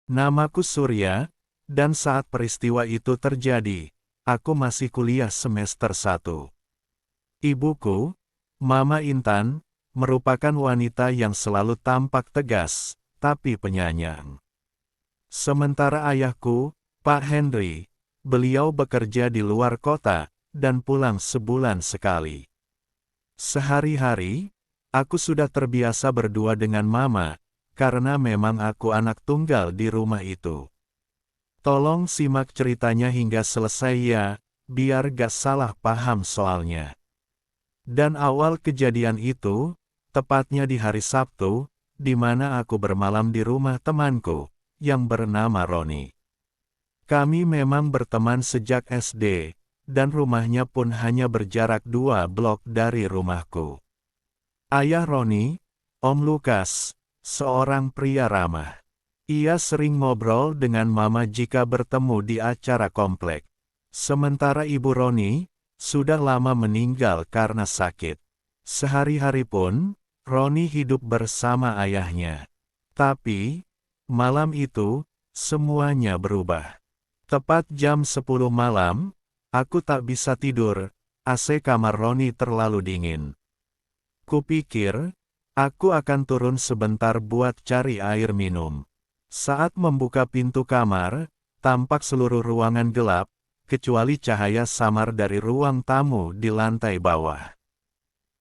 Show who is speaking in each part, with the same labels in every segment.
Speaker 1: Namaku Surya, dan saat peristiwa itu terjadi, aku masih kuliah semester 1. Ibuku, Mama Intan, merupakan wanita yang selalu tampak tegas, tapi penyayang. Sementara ayahku, Pak Henry, beliau bekerja di luar kota, dan pulang sebulan sekali. Sehari-hari, aku sudah terbiasa berdua dengan Mama, karena memang aku anak tunggal di rumah itu. Tolong simak ceritanya hingga selesai ya, biar gak salah paham soalnya. Dan awal kejadian itu, tepatnya di hari Sabtu, di mana aku bermalam di rumah temanku, yang bernama Roni. Kami memang berteman sejak SD, dan rumahnya pun hanya berjarak 2 blok dari rumahku. Ayah Roni, Om Lukas, seorang pria ramah. Ia sering ngobrol dengan Mama jika bertemu di acara komplek. Sementara Ibu Roni, sudah lama meninggal karena sakit. Sehari-hari pun, Roni hidup bersama ayahnya. Tapi, malam itu, semuanya berubah. Tepat jam 10 malam, aku tak bisa tidur, AC kamar Roni terlalu dingin. Kupikir, aku akan turun sebentar buat cari air minum. Saat membuka pintu kamar, tampak seluruh ruangan gelap, kecuali cahaya samar dari ruang tamu di lantai bawah.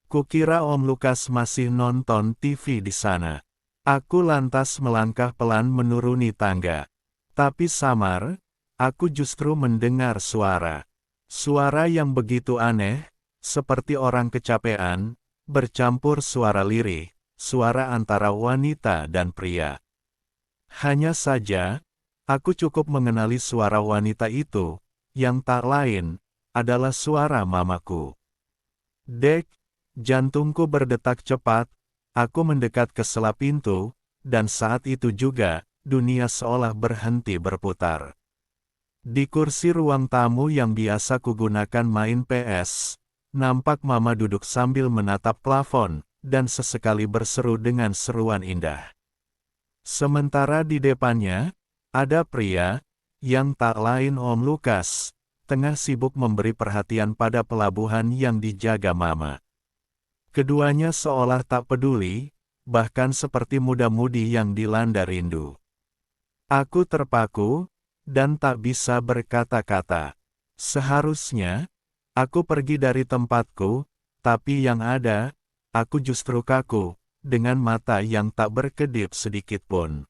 Speaker 1: Kukira Om Lukas masih nonton TV di sana. Aku lantas melangkah pelan menuruni tangga. Tapi samar, aku justru mendengar suara. Suara yang begitu aneh, seperti orang kecapean, bercampur suara lirih, suara antara wanita dan pria. Hanya saja, aku cukup mengenali suara wanita itu, yang tak lain, adalah suara mamaku. Dek, jantungku berdetak cepat, aku mendekat ke sela pintu, dan saat itu juga, dunia seolah berhenti berputar. Di kursi ruang tamu yang biasa kugunakan main PS, nampak Mama duduk sambil menatap plafon, dan sesekali berseru dengan seruan indah. Sementara di depannya, ada pria, yang tak lain Om Lukas, tengah sibuk memberi perhatian pada pelabuhan yang dijaga Mama. Keduanya seolah tak peduli, bahkan seperti muda-mudi yang dilanda rindu. Aku terpaku, dan tak bisa berkata-kata. Seharusnya, aku pergi dari tempatku, tapi yang ada, aku justru kaku, dengan mata yang tak berkedip sedikit pun.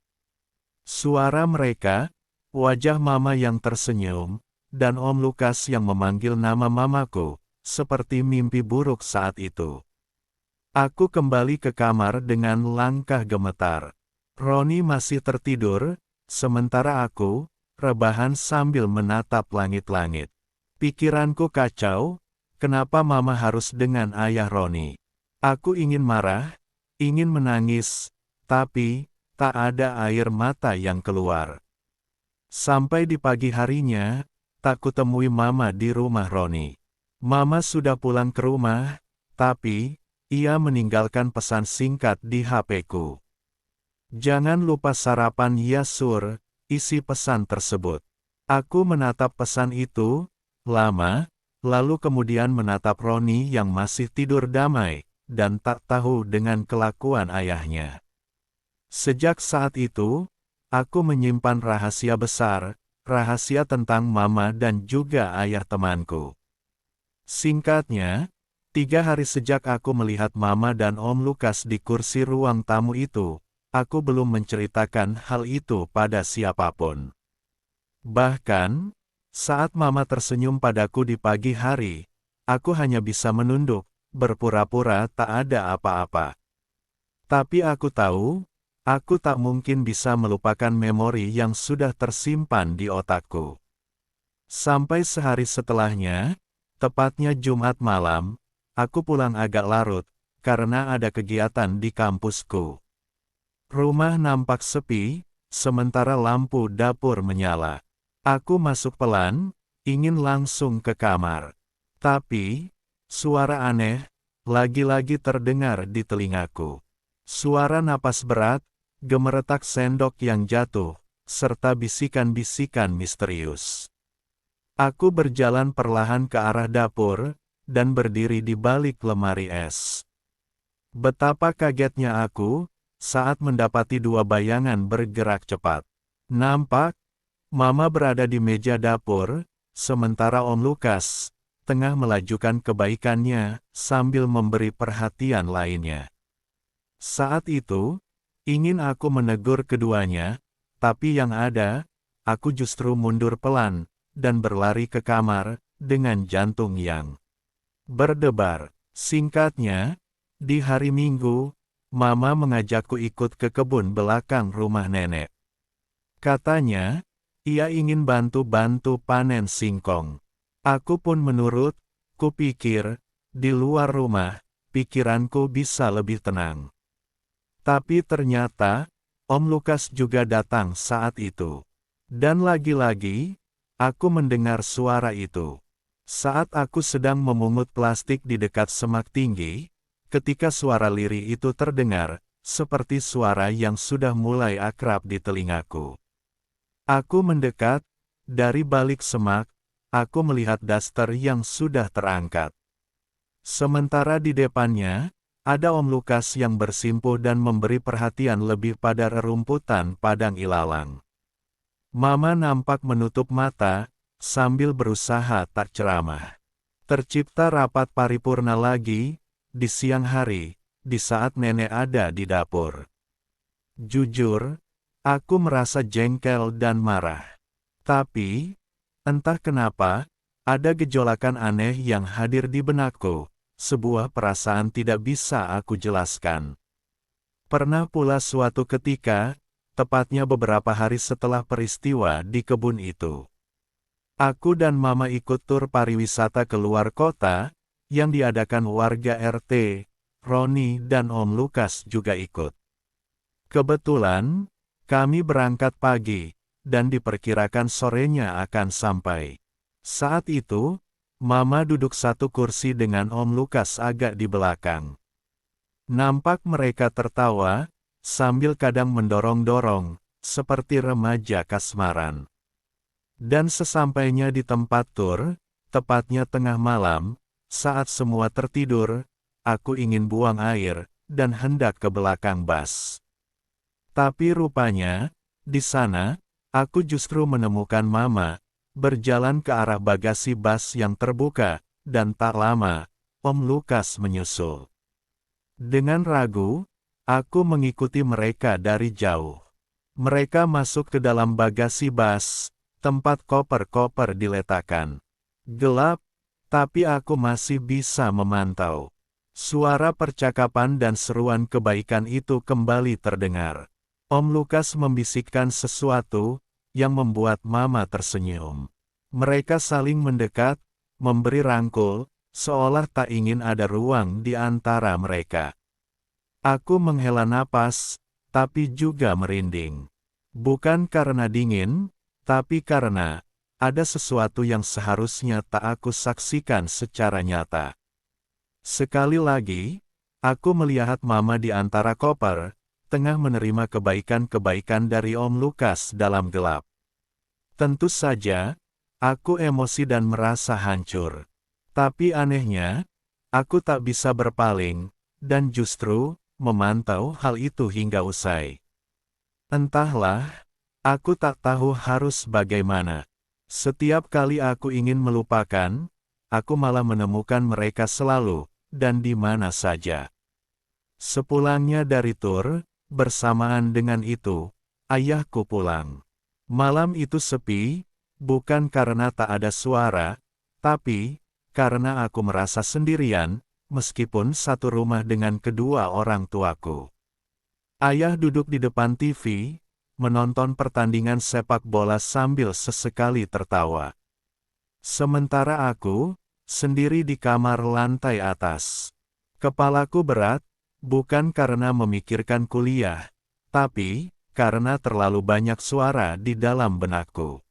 Speaker 1: Suara mereka, wajah Mama yang tersenyum, dan Om Lukas yang memanggil nama mamaku, seperti mimpi buruk saat itu. Aku kembali ke kamar dengan langkah gemetar. Roni masih tertidur, sementara aku, rebahan sambil menatap langit-langit. Pikiranku kacau, kenapa Mama harus dengan ayah Roni? Aku ingin marah, ingin menangis, tapi, tak ada air mata yang keluar. Sampai di pagi harinya, tak kutemui Mama di rumah Roni. Mama sudah pulang ke rumah, tapi, ia meninggalkan pesan singkat di HP-ku. Jangan lupa sarapan ya Sur, isi pesan tersebut. Aku menatap pesan itu, lama, lalu kemudian menatap Roni yang masih tidur damai, dan tak tahu dengan kelakuan ayahnya. Sejak saat itu, aku menyimpan rahasia besar, rahasia tentang Mama dan juga ayah temanku. Singkatnya, 3 hari sejak aku melihat Mama dan Om Lukas di kursi ruang tamu itu, aku belum menceritakan hal itu pada siapapun. Bahkan, saat Mama tersenyum padaku di pagi hari, aku hanya bisa menunduk, berpura-pura tak ada apa-apa. Tapi aku tahu, aku tak mungkin bisa melupakan memori yang sudah tersimpan di otakku. Sampai sehari setelahnya, tepatnya Jumat malam, aku pulang agak larut, karena ada kegiatan di kampusku. Rumah nampak sepi, sementara lampu dapur menyala. Aku masuk pelan, ingin langsung ke kamar. Tapi, suara aneh, lagi-lagi terdengar di telingaku. Suara napas berat, gemeretak sendok yang jatuh, serta bisikan-bisikan misterius. Aku berjalan perlahan ke arah dapur, dan berdiri di balik lemari es. Betapa kagetnya aku, saat mendapati dua bayangan bergerak cepat. Nampak, Mama berada di meja dapur, sementara Om Lukas tengah melajukan kebaikannya sambil memberi perhatian lainnya. Saat itu, ingin aku menegur keduanya, tapi yang ada, aku justru mundur pelan, dan berlari ke kamar, dengan jantung yang berdebar. Singkatnya, di hari Minggu, Mama mengajakku ikut ke kebun belakang rumah nenek. Katanya, ia ingin bantu-bantu panen singkong. Aku pun menurut, kupikir, di luar rumah, pikiranku bisa lebih tenang. Tapi ternyata, Om Lukas juga datang saat itu. Dan lagi-lagi, aku mendengar suara itu. Saat aku sedang memungut plastik di dekat semak tinggi, ketika suara lirih itu terdengar, seperti suara yang sudah mulai akrab di telingaku. Aku mendekat, dari balik semak, aku melihat daster yang sudah terangkat. Sementara di depannya, ada Om Lukas yang bersimpuh dan memberi perhatian lebih pada rerumputan padang ilalang. Mama nampak menutup mata, sambil berusaha tak ceramah. Tercipta rapat paripurna lagi, di siang hari, di saat nenek ada di dapur. Jujur, aku merasa jengkel dan marah. Tapi, entah kenapa, ada gejolakan aneh yang hadir di benakku, sebuah perasaan tidak bisa aku jelaskan. Pernah pula suatu ketika, tepatnya beberapa hari setelah peristiwa di kebun itu. Aku dan Mama ikut tur pariwisata ke luar kota, yang diadakan warga RT, Roni dan Om Lukas juga ikut. Kebetulan, kami berangkat pagi, dan diperkirakan sorenya akan sampai. Saat itu, Mama duduk satu kursi dengan Om Lukas agak di belakang. Nampak mereka tertawa, sambil kadang mendorong-dorong, seperti remaja kasmaran. Dan sesampainya di tempat tur, tepatnya tengah malam, saat semua tertidur, aku ingin buang air, dan hendak ke belakang bus. Tapi rupanya, di sana, aku justru menemukan Mama, berjalan ke arah bagasi bus yang terbuka, dan tak lama, Om Lukas menyusul. Dengan ragu, aku mengikuti mereka dari jauh. Mereka masuk ke dalam bagasi bus, tempat koper-koper diletakkan. Gelap, tapi aku masih bisa memantau. Suara percakapan dan seruan kebaikan itu kembali terdengar. Om Lukas membisikkan sesuatu, yang membuat Mama tersenyum. Mereka saling mendekat, memberi rangkul, seolah tak ingin ada ruang di antara mereka. Aku menghela napas, tapi juga merinding. Bukan karena dingin, tapi karena ada sesuatu yang seharusnya tak aku saksikan secara nyata. Sekali lagi, aku melihat Mama di antara koper, tengah menerima kebaikan-kebaikan dari Om Lukas dalam gelap. Tentu saja, aku emosi dan merasa hancur. Tapi anehnya, aku tak bisa berpaling, dan justru memantau hal itu hingga usai. Entahlah, aku tak tahu harus bagaimana. Setiap kali aku ingin melupakan, aku malah menemukan mereka selalu, dan di mana saja. Sepulangnya dari tur, bersamaan dengan itu, ayahku pulang. Malam itu sepi, bukan karena tak ada suara, tapi karena aku merasa sendirian, meskipun satu rumah dengan kedua orang tuaku. Ayah duduk di depan TV, menonton pertandingan sepak bola sambil sesekali tertawa. Sementara aku, sendiri di kamar lantai atas. Kepalaku berat, bukan karena memikirkan kuliah, tapi karena terlalu banyak suara di dalam benakku.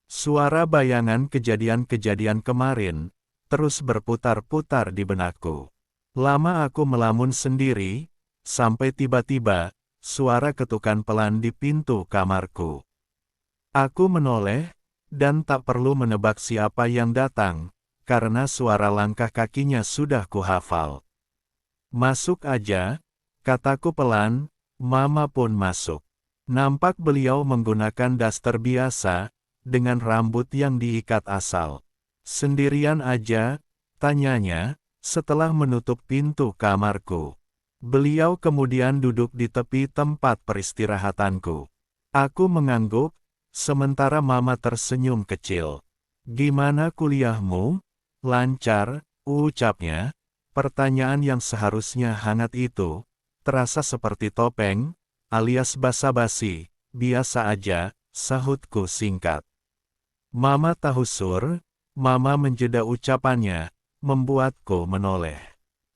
Speaker 1: Suara bayangan kejadian-kejadian kemarin, terus berputar-putar di benakku. Lama aku melamun sendiri, sampai tiba-tiba, suara ketukan pelan di pintu kamarku. Aku menoleh, dan tak perlu menebak siapa yang datang, karena suara langkah kakinya sudah kuhafal. Masuk aja, kataku pelan, Mama pun masuk. Nampak beliau menggunakan daster biasa, dengan rambut yang diikat asal. Sendirian aja, tanyanya, setelah menutup pintu kamarku. Beliau kemudian duduk di tepi tempat peristirahatanku. Aku mengangguk, sementara Mama tersenyum kecil. Gimana kuliahmu? Lancar, ucapnya. Pertanyaan yang seharusnya hangat itu, terasa seperti topeng, alias basa-basi. Biasa aja, sahutku singkat. Mama tahu sur, Mama menjeda ucapannya, membuatku menoleh.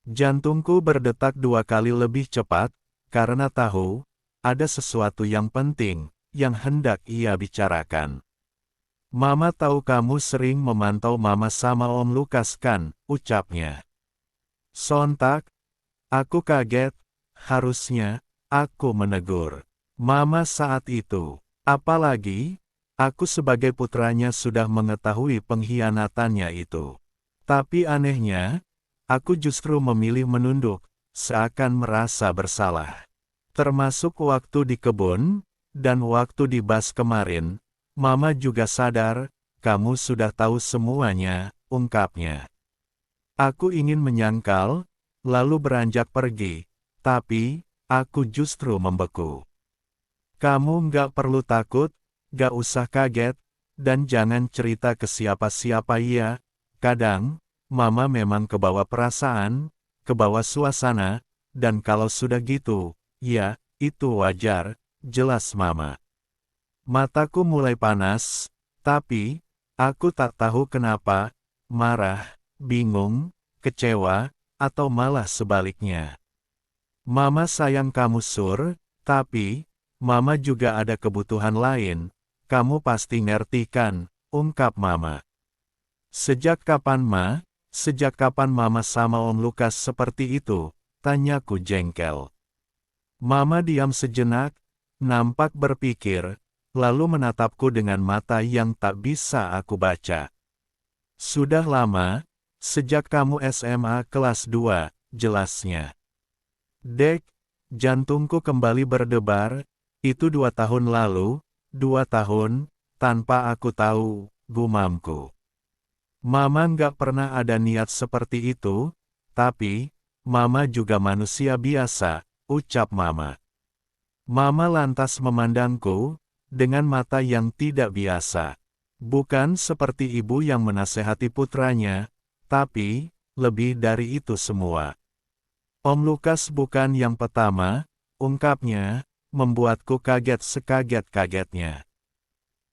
Speaker 1: Jantungku berdetak 2 kali lebih cepat, karena tahu, ada sesuatu yang penting, yang hendak ia bicarakan. Mama tahu kamu sering memantau Mama sama Om Lukas kan, ucapnya. Sontak, aku kaget, harusnya, aku menegur. Mama saat itu, apalagi, aku sebagai putranya sudah mengetahui pengkhianatannya itu. Tapi anehnya, aku justru memilih menunduk, seakan merasa bersalah. Termasuk waktu di kebun, dan waktu di bus kemarin, Mama juga sadar, kamu sudah tahu semuanya, ungkapnya. Aku ingin menyangkal, lalu beranjak pergi, tapi, aku justru membeku. Kamu nggak perlu takut, nggak usah kaget, dan jangan cerita ke siapa-siapa ya. Kadang, Mama memang kebawa perasaan, kebawa suasana, dan kalau sudah gitu, ya, itu wajar, jelas Mama. Mataku mulai panas, tapi, aku tak tahu kenapa, marah, bingung, kecewa, atau malah sebaliknya. Mama sayang kamu sur, tapi, Mama juga ada kebutuhan lain, kamu pasti ngerti kan, ungkap Mama. Sejak kapan sejak kapan Mama sama Om Lukas seperti itu, tanyaku jengkel. Mama diam sejenak, nampak berpikir, lalu menatapku dengan mata yang tak bisa aku baca. Sudah lama, sejak kamu SMA kelas 2, jelasnya. Dek, jantungku kembali berdebar, itu 2 tahun lalu, 2 tahun, tanpa aku tahu, gumamku. Mama nggak pernah ada niat seperti itu, tapi, Mama juga manusia biasa, ucap Mama. Mama lantas memandangku, dengan mata yang tidak biasa. Bukan seperti ibu yang menasehati putranya, tapi, lebih dari itu semua. Om Lukas bukan yang pertama, ungkapnya, membuatku kaget sekaget-kagetnya.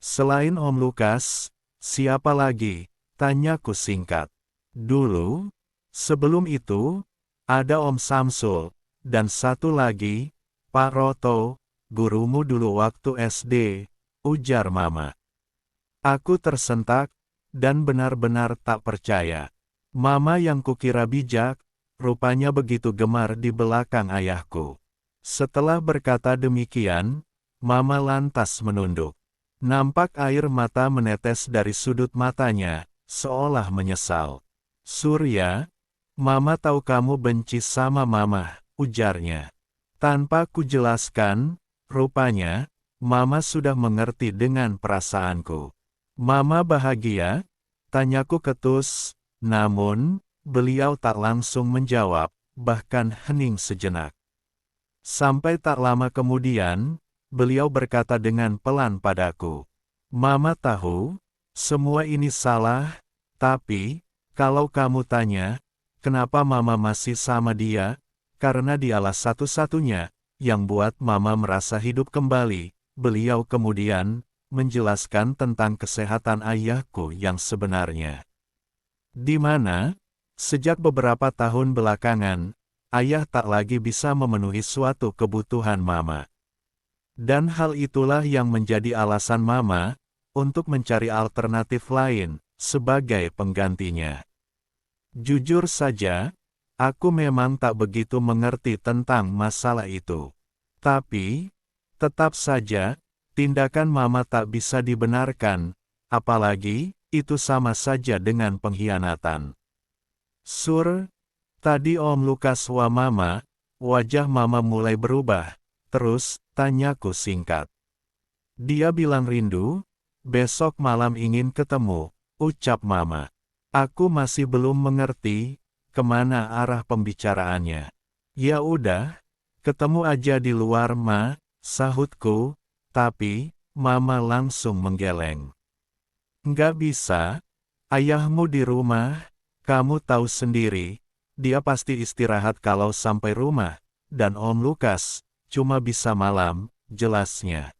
Speaker 1: Selain Om Lukas, siapa lagi? Tanyaku singkat. Dulu, sebelum itu, ada Om Samsul, dan satu lagi, Pak Roto, gurumu dulu waktu SD, ujar Mama. Aku tersentak, dan benar-benar tak percaya. Mama yang kukira bijak, rupanya begitu gemar di belakang ayahku. Setelah berkata demikian, Mama lantas menunduk. Nampak air mata menetes dari sudut matanya, seolah menyesal. Surya, Mama tahu kamu benci sama Mama, ujarnya. Tanpa kujelaskan, rupanya, Mama sudah mengerti dengan perasaanku. Mama bahagia? Tanyaku ketus, namun, beliau tak langsung menjawab, bahkan hening sejenak. Sampai tak lama kemudian, beliau berkata dengan pelan padaku. Mama tahu, semua ini salah, tapi, kalau kamu tanya, kenapa Mama masih sama dia? Karena dialah satu-satunya, yang buat Mama merasa hidup kembali. Beliau kemudian, menjelaskan tentang kesehatan ayahku yang sebenarnya. Di mana, sejak beberapa tahun belakangan, ayah tak lagi bisa memenuhi suatu kebutuhan Mama. Dan hal itulah yang menjadi alasan Mama, untuk mencari alternatif lain, sebagai penggantinya. Jujur saja, aku memang tak begitu mengerti tentang masalah itu. Tapi, tetap saja, Tindakan Mama tak bisa dibenarkan, apalagi, itu sama saja dengan pengkhianatan. Sur, tadi Om Lukas wa Mama, wajah Mama mulai berubah, terus, tanyaku singkat. Dia bilang rindu, besok malam ingin ketemu, ucap Mama. Aku masih belum mengerti, kemana arah pembicaraannya. Ya udah, ketemu aja di luar Ma, sahutku, tapi, Mama langsung menggeleng. Nggak bisa, ayahmu di rumah, kamu tahu sendiri, dia pasti istirahat kalau sampai rumah, dan Om Lukas, cuma bisa malam, jelasnya.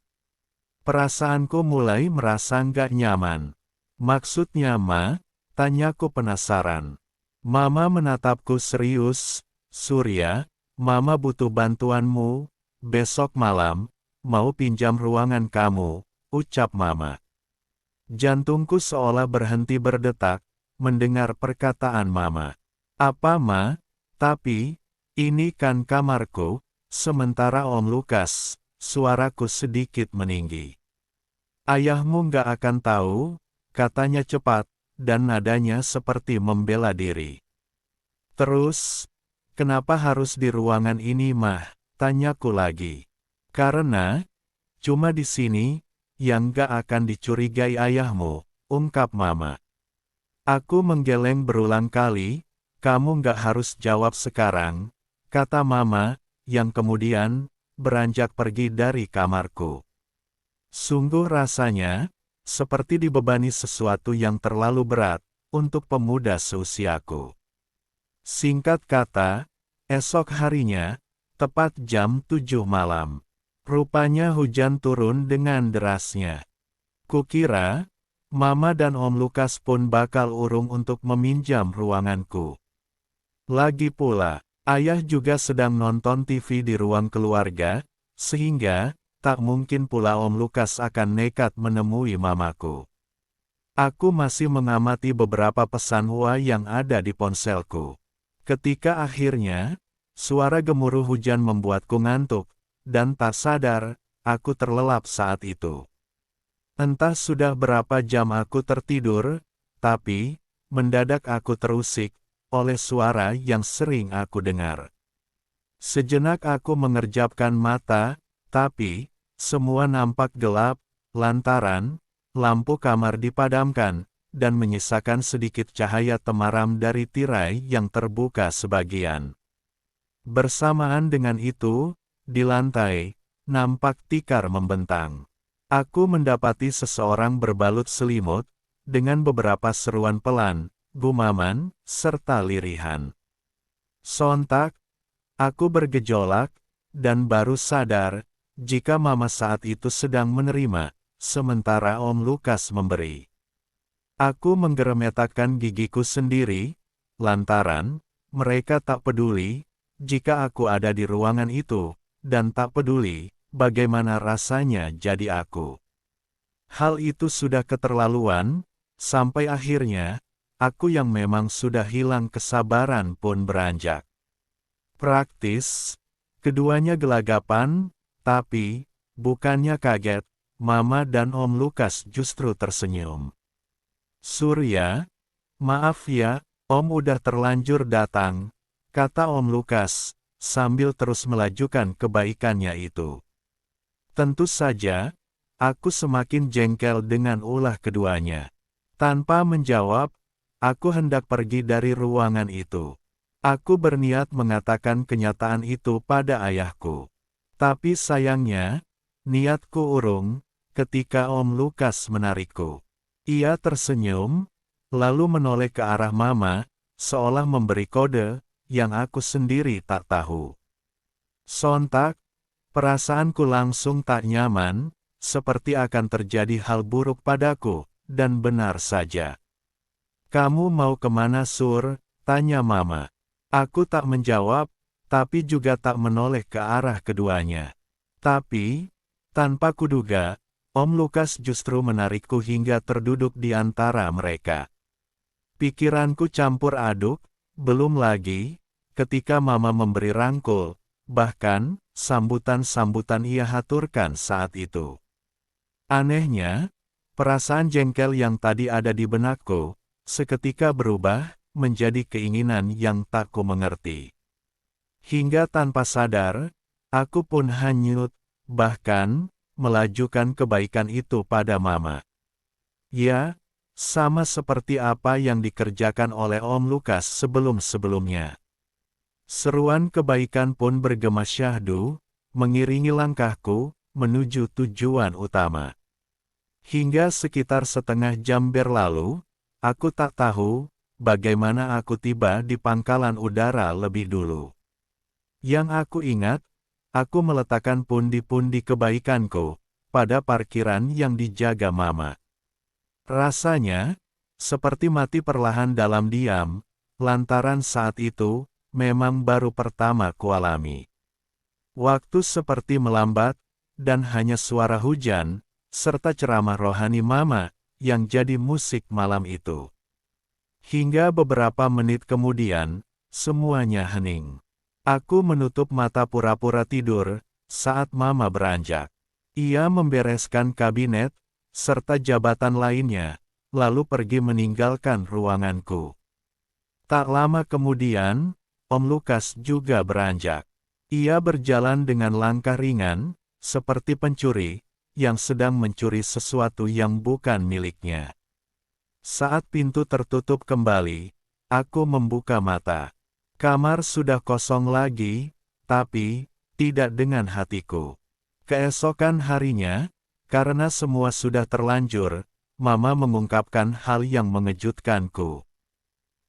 Speaker 1: Perasaanku mulai merasa nggak nyaman. Maksudnya Ma? Tanyaku penasaran. Mama menatapku serius, Surya, Mama butuh bantuanmu, besok malam, mau pinjam ruangan kamu, ucap Mama. Jantungku seolah berhenti berdetak, mendengar perkataan Mama. Apa Ma? Tapi, ini kan kamarku, sementara Om Lukas, suaraku sedikit meninggi. Ayahmu nggak akan tahu, katanya cepat, dan nadanya seperti membela diri. Terus, kenapa harus di ruangan ini Mah? Tanyaku lagi. Karena, cuma di sini, yang gak akan dicurigai ayahmu, ungkap Mama. Aku menggeleng berulang kali, kamu gak harus jawab sekarang, kata Mama, yang kemudian, beranjak pergi dari kamarku. Sungguh rasanya, seperti dibebani sesuatu yang terlalu berat, untuk pemuda seusiaku. Singkat kata, esok harinya, tepat jam 7 malam. Rupanya hujan turun dengan derasnya. Kukira, Mama dan Om Lukas pun bakal urung untuk meminjam ruanganku. Lagi pula, ayah juga sedang nonton TV di ruang keluarga, sehingga, tak mungkin pula Om Lukas akan nekat menemui Mamaku. Aku masih mengamati beberapa pesan WA yang ada di ponselku. Ketika akhirnya, suara gemuruh hujan membuatku ngantuk, dan tak sadar, aku terlelap saat itu. Entah sudah berapa jam aku tertidur, tapi, mendadak aku terusik, oleh suara yang sering aku dengar. Sejenak aku mengerjapkan mata, tapi, semua nampak gelap, lantaran, lampu kamar dipadamkan, dan menyisakan sedikit cahaya temaram dari tirai yang terbuka sebagian. Bersamaan dengan itu, di lantai, nampak tikar membentang. Aku mendapati seseorang berbalut selimut, dengan beberapa seruan pelan, gumaman, serta lirihan. Sontak, aku bergejolak, dan baru sadar, jika Mama saat itu sedang menerima, sementara Om Lukas memberi. Aku menggeremetakkan gigiku sendiri, lantaran, mereka tak peduli, jika aku ada di ruangan itu, dan tak peduli, bagaimana rasanya jadi aku. Hal itu sudah keterlaluan, sampai akhirnya, aku yang memang sudah hilang kesabaran pun beranjak. Praktis, keduanya gelagapan, tapi, bukannya kaget, Mama dan Om Lukas justru tersenyum. Surya, maaf ya, Om udah terlanjur datang, kata Om Lukas, sambil terus melajukan kebaikannya itu. Tentu saja, aku semakin jengkel dengan ulah keduanya. Tanpa menjawab, aku hendak pergi dari ruangan itu. Aku berniat mengatakan kenyataan itu pada ayahku. Tapi sayangnya, niatku urung, ketika Om Lukas menarikku. Ia tersenyum, lalu menoleh ke arah Mama, seolah memberi kode, yang aku sendiri tak tahu. Sontak, perasaanku langsung tak nyaman, seperti akan terjadi hal buruk padaku, dan benar saja. Kamu mau kemana Sur? Tanya Mama. Aku tak menjawab, tapi juga tak menoleh ke arah keduanya. Tapi, tanpa kuduga, Om Lukas justru menarikku hingga terduduk di antara mereka. Pikiranku campur aduk, belum lagi, ketika Mama memberi rangkul, bahkan, sambutan-sambutan ia haturkan saat itu. Anehnya, perasaan jengkel yang tadi ada di benakku, seketika berubah menjadi keinginan yang tak ku mengerti. Hingga tanpa sadar, aku pun hanyut, bahkan melajukan kebaikan itu pada Mama. Ya, sama seperti apa yang dikerjakan oleh Om Lukas sebelum-sebelumnya. Seruan kebaikan pun bergema syahdu, mengiringi langkahku menuju tujuan utama. Hingga sekitar setengah jam berlalu, aku tak tahu bagaimana aku tiba di pangkalan udara lebih dulu. Yang aku ingat, aku meletakkan pundi-pundi kebaikanku pada parkiran yang dijaga Mama. Rasanya seperti mati perlahan dalam diam, lantaran saat itu memang baru pertama kualami. Waktu seperti melambat, dan hanya suara hujan, serta ceramah rohani Mama, yang jadi musik malam itu. Hingga beberapa menit kemudian, semuanya hening. Aku menutup mata pura-pura tidur, saat Mama beranjak. Ia membereskan kabinet, serta jabatan lainnya, lalu pergi meninggalkan ruanganku. Tak lama kemudian, Om Lukas juga beranjak. Ia berjalan dengan langkah ringan, seperti pencuri, yang sedang mencuri sesuatu yang bukan miliknya. Saat pintu tertutup kembali, aku membuka mata. Kamar sudah kosong lagi, tapi tidak dengan hatiku. Keesokan harinya, karena semua sudah terlanjur, Mama mengungkapkan hal yang mengejutkanku.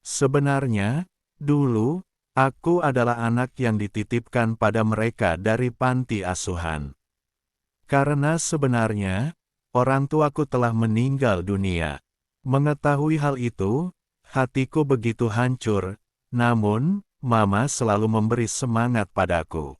Speaker 1: Sebenarnya, dulu, aku adalah anak yang dititipkan pada mereka dari panti asuhan. Karena sebenarnya, orang tuaku telah meninggal dunia. Mengetahui hal itu, hatiku begitu hancur, namun, Mama selalu memberi semangat padaku.